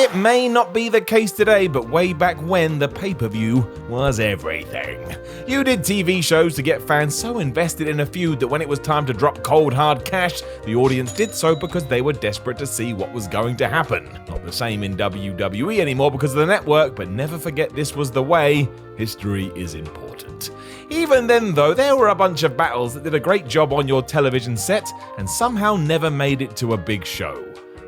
It may not be the case today, but way back when, the pay-per-view was everything. You did TV shows to get fans so invested in a feud that when it was time to drop cold hard cash, the audience did so because they were desperate to see what was going to happen. Not the same in WWE anymore because of the network, but never forget this was the way. History is important. Even then though, there were a bunch of battles that did a great job on your television set and somehow never made it to a big show.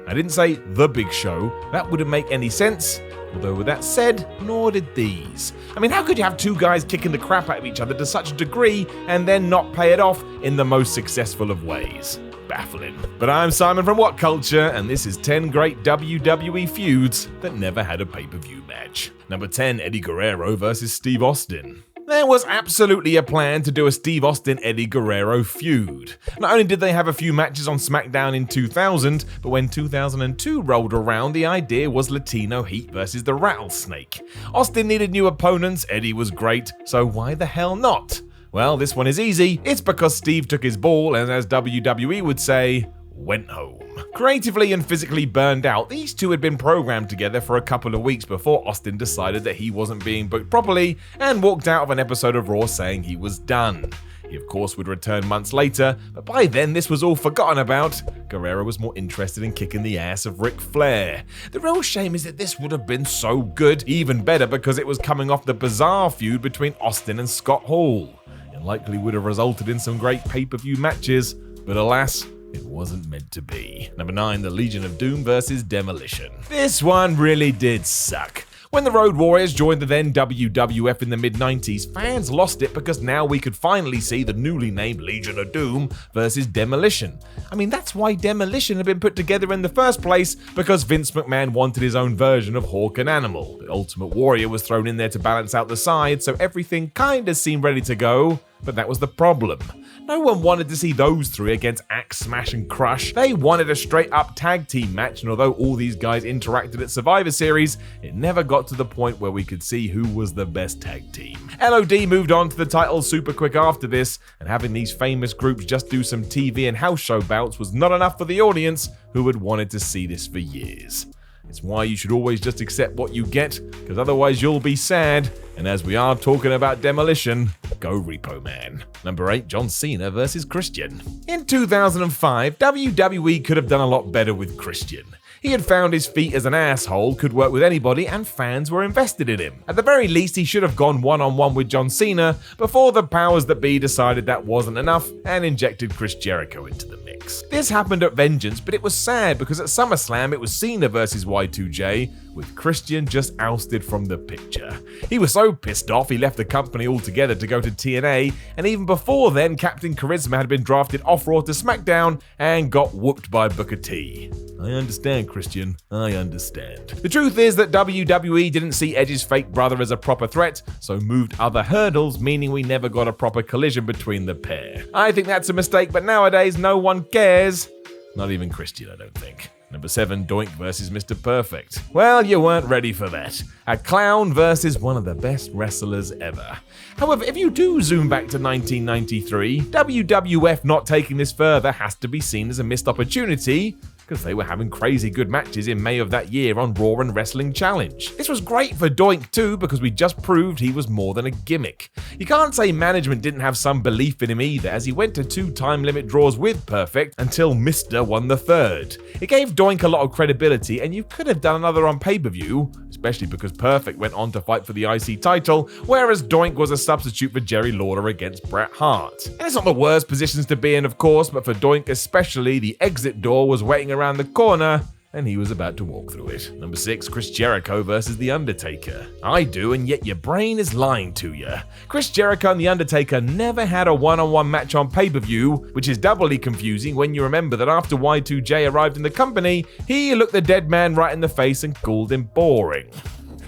I didn't say the big show, that wouldn't make any sense, although with that said, nor did these. I mean, how could you have two guys kicking the crap out of each other to such a degree and then not pay it off in the most successful of ways? Baffling. But I'm Simon from What Culture, and this is 10 great WWE feuds that never had a pay-per-view match. Number 10, Eddie Guerrero versus Steve Austin. There was absolutely a plan to do a Steve Austin-Eddie Guerrero feud. Not only did they have a few matches on SmackDown in 2000, but when 2002 rolled around, the idea was Latino Heat versus the Rattlesnake. Austin needed new opponents, Eddie was great, so why the hell not? Well, this one is easy. It's because Steve took his ball and, as WWE would say, went home. Creatively and physically burned out, these two had been programmed together for a couple of weeks before Austin decided that he wasn't being booked properly and walked out of an episode of Raw saying he was done. He of course would return months later, but by then this was all forgotten about. Guerrero was more interested in kicking the ass of Ric Flair. The real shame is that this would have been so good, even better because it was coming off the bizarre feud between Austin and Scott Hall. It likely would have resulted in some great pay-per-view matches, but alas, it wasn't meant to be. Number 9, the Legion of Doom versus Demolition. This one really did suck. When the Road Warriors joined the then WWF in the mid-90s, fans lost it because now we could finally see the newly named Legion of Doom versus Demolition. I mean, that's why Demolition had been put together in the first place, because Vince McMahon wanted his own version of Hawk and Animal. The Ultimate Warrior was thrown in there to balance out the sides, so everything kinda seemed ready to go, but that was the problem. No one wanted to see those three against Axe, Smash and Crush. They wanted a straight up tag team match, and although all these guys interacted at Survivor Series, it never got to the point where we could see who was the best tag team. LOD moved on to the title super quick after this, and having these famous groups just do some TV and house show bouts was not enough for the audience who had wanted to see this for years. It's why you should always just accept what you get, because otherwise you'll be sad. And as we are talking about Demolition, go Repo Man. Number 8, John Cena versus Christian. In 2005, WWE could have done a lot better with Christian. He had found his feet as an asshole, could work with anybody, and fans were invested in him. At the very least, he should have gone one-on-one with John Cena before the powers that be decided that wasn't enough and injected Chris Jericho into the mix. This happened at Vengeance, but it was sad because at SummerSlam it was Cena versus Y2J, with Christian just ousted from the picture. He was so pissed off he left the company altogether to go to TNA, and even before then, Captain Charisma had been drafted off Raw to SmackDown and got whooped by Booker T. I understand, Christian, I understand. The truth is that WWE didn't see Edge's fake brother as a proper threat, so moved other hurdles, meaning we never got a proper collision between the pair. I think that's a mistake, but nowadays no one cares. Not even Christian, I don't think. Number 7, Doink versus Mr. Perfect. Well, you weren't ready for that. A clown versus one of the best wrestlers ever. However, if you do zoom back to 1993, WWF not taking this further has to be seen as a missed opportunity, because they were having crazy good matches in May of that year on Raw and Wrestling Challenge. This was great for Doink too, because we just proved he was more than a gimmick. You can't say management didn't have some belief in him either, as he went to 2 time limit draws with Perfect until Mr. won the 3rd. It gave Doink a lot of credibility, and you could have done another on pay-per-view, especially because Perfect went on to fight for the IC title, whereas Doink was a substitute for Jerry Lawler against Bret Hart. And it's not the worst positions to be in, of course, but for Doink especially, the exit door was waiting around the corner, and he was about to walk through it. Number 6, Chris Jericho versus The Undertaker. I do, and yet your brain is lying to you. Chris Jericho and The Undertaker never had a one-on-one match on pay-per-view, which is doubly confusing when you remember that after Y2J arrived in the company, he looked the dead man right in the face and called him boring.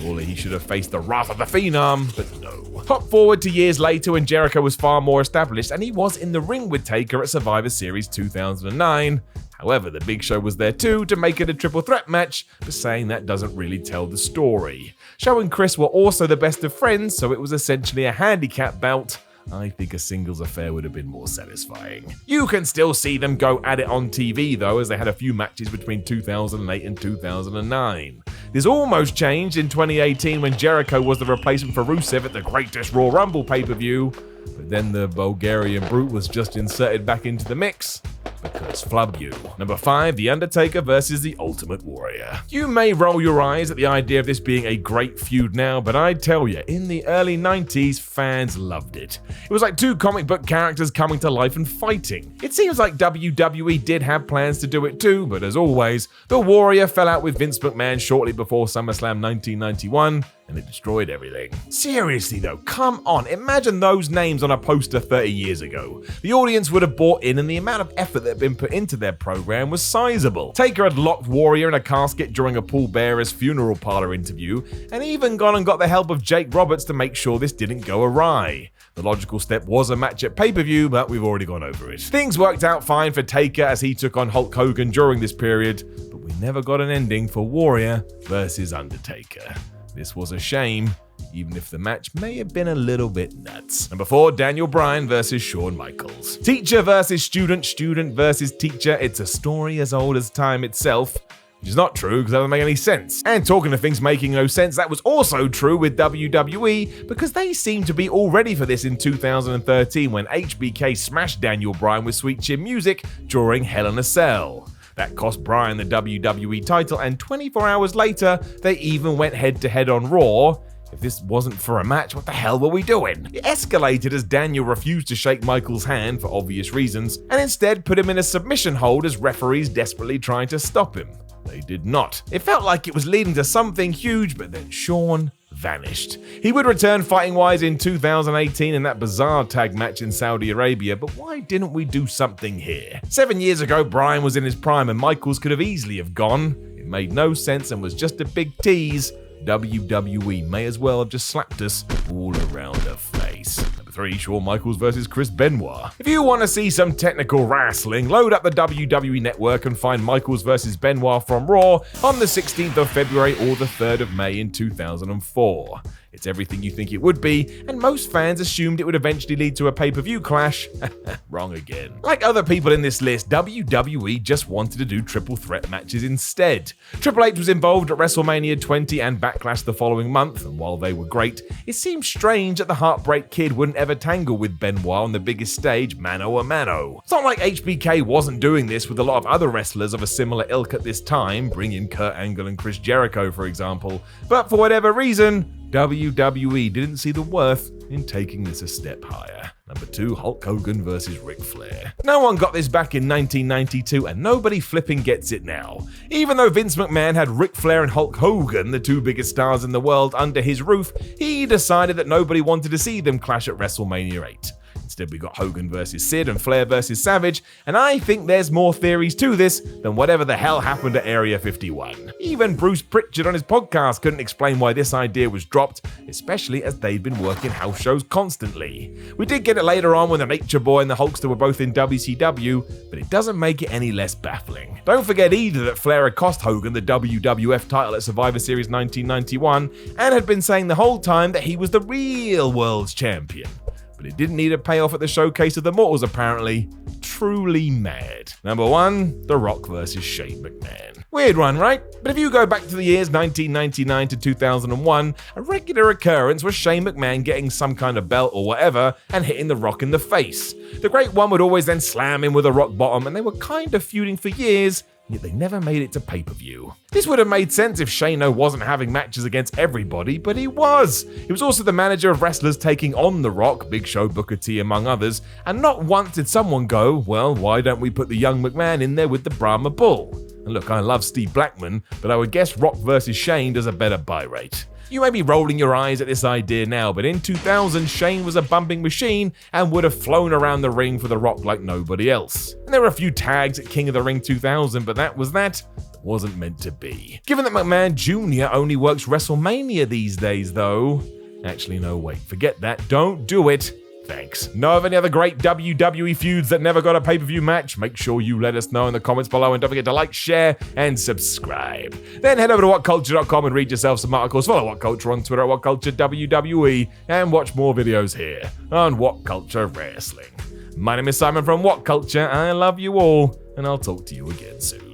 Surely he should have faced the wrath of the Phenom, but no. Hop forward to years later when Jericho was far more established, and he was in the ring with Taker at Survivor Series 2009. However, the Big Show was there too to make it a triple threat match, but saying that doesn't really tell the story. Show and Chris were also the best of friends, so it was essentially a handicap bout. I think a singles affair would have been more satisfying. You can still see them go at it on TV though, as they had a few matches between 2008 and 2009. This almost changed in 2018 when Jericho was the replacement for Rusev at the Greatest Royal Rumble pay-per-view, but then the Bulgarian Brute was just inserted back into the mix. Because flub you. Number 5, The Undertaker versus The Ultimate Warrior. You may roll your eyes at the idea of this being a great feud now, but I tell you, in the early 90s, fans loved it. It was like two comic book characters coming to life and fighting. It seems like WWE did have plans to do it too, but as always, the Warrior fell out with Vince McMahon shortly before SummerSlam 1991, and it destroyed everything. Seriously though, come on, imagine those names on a poster 30 years ago. The audience would have bought in, and the amount of effort that had been put into their program was sizable. Taker had locked Warrior in a casket during a Paul Bearer's funeral parlor interview, and even gone and got the help of Jake Roberts to make sure this didn't go awry. The logical step was a match at pay-per-view, but we've already gone over it. Things worked out fine for Taker as he took on Hulk Hogan during this period, but we never got an ending for Warrior versus Undertaker. This was a shame, even if the match may have been a little bit nuts. Number 4, Daniel Bryan versus Shawn Michaels. Teacher versus student, student versus teacher. It's a story as old as time itself, which is not true because that doesn't make any sense. And talking of things making no sense, that was also true with WWE because they seemed to be all ready for this in 2013 when HBK smashed Daniel Bryan with Sweet Chin Music during Hell in a Cell. That cost Bryan the WWE title, and 24 hours later, they even went head-to-head on Raw. If this wasn't for a match, what the hell were we doing? It escalated as Daniel refused to shake Michaels' hand for obvious reasons, and instead put him in a submission hold as referees desperately tried to stop him. They did not. It felt like it was leading to something huge, but then Shawn vanished. He would return fighting-wise in 2018 in that bizarre tag match in Saudi Arabia, but why didn't we do something here? 7 years ago, Bryan was in his prime and Michaels could have easily have gone. It made no sense and was just a big tease. WWE may as well have just slapped us all around the face. Number 3, Shawn Michaels versus Chris Benoit. If you want to see some technical wrestling, load up the WWE Network and find Michaels versus Benoit from Raw on the 16th of February or the 3rd of May in 2004. It's everything you think it would be, and most fans assumed it would eventually lead to a pay-per-view clash. Wrong again. Like other people in this list, WWE just wanted to do triple threat matches instead. Triple H was involved at WrestleMania 20 and Backlash the following month, and while they were great, it seemed strange that the Heartbreak Kid wouldn't ever tangle with Benoit on the biggest stage, mano a mano. It's not like HBK wasn't doing this with a lot of other wrestlers of a similar ilk at this time, bring in Kurt Angle and Chris Jericho for example, but for whatever reason, WWE didn't see the worth in taking this a step higher. Number 2, Hulk Hogan versus Ric Flair. No one got this back in 1992 and nobody flipping gets it now. Even though Vince McMahon had Ric Flair and Hulk Hogan, the two biggest stars in the world, under his roof, he decided that nobody wanted to see them clash at WrestleMania 8. Instead, we got Hogan versus Sid and Flair versus Savage, and I think there's more theories to this than whatever the hell happened at Area 51. Even Bruce Pritchard on his podcast couldn't explain why this idea was dropped, especially as they'd been working house shows constantly. We did get it later on when the Nature Boy and the Hulkster were both in WCW, but it doesn't make it any less baffling. Don't forget either that Flair had cost Hogan the WWF title at Survivor Series 1991 and had been saying the whole time that he was the real world's champion. But it didn't need a payoff at the Showcase of the Mortals apparently. Truly mad. Number 1, The Rock versus Shane McMahon. Weird one, right? But if you go back to the years 1999 to 2001, a regular occurrence was Shane McMahon getting some kind of belt or whatever and hitting The Rock in the face. The Great One would always then slam him with a rock bottom, and they were kind of feuding for years, yet they never made it to pay-per-view. This would have made sense if Shane wasn't having matches against everybody, but he was. He was also the manager of wrestlers taking on The Rock, Big Show, Booker T among others, and not once did someone go, well, why don't we put the young McMahon in there with the Brahma Bull? And look, I love Steve Blackman, but I would guess Rock versus Shane does a better buy rate. You may be rolling your eyes at this idea now, but in 2000, Shane was a bumping machine and would have flown around the ring for The Rock like nobody else. And there were a few tags at King of the Ring 2000, but that wasn't meant to be. Given that McMahon Jr. only works WrestleMania these days, though. Actually, no, wait, forget that. Don't do it. Thanks. Know of any other great WWE feuds that never got a pay-per-view match? Make sure you let us know in the comments below, and don't forget to like, share, and subscribe. Then head over to whatculture.com and read yourself some articles. Follow What Culture on Twitter at WhatCultureWWE, and watch more videos here on What Culture Wrestling. My name is Simon from What Culture. I love you all, and I'll talk to you again soon.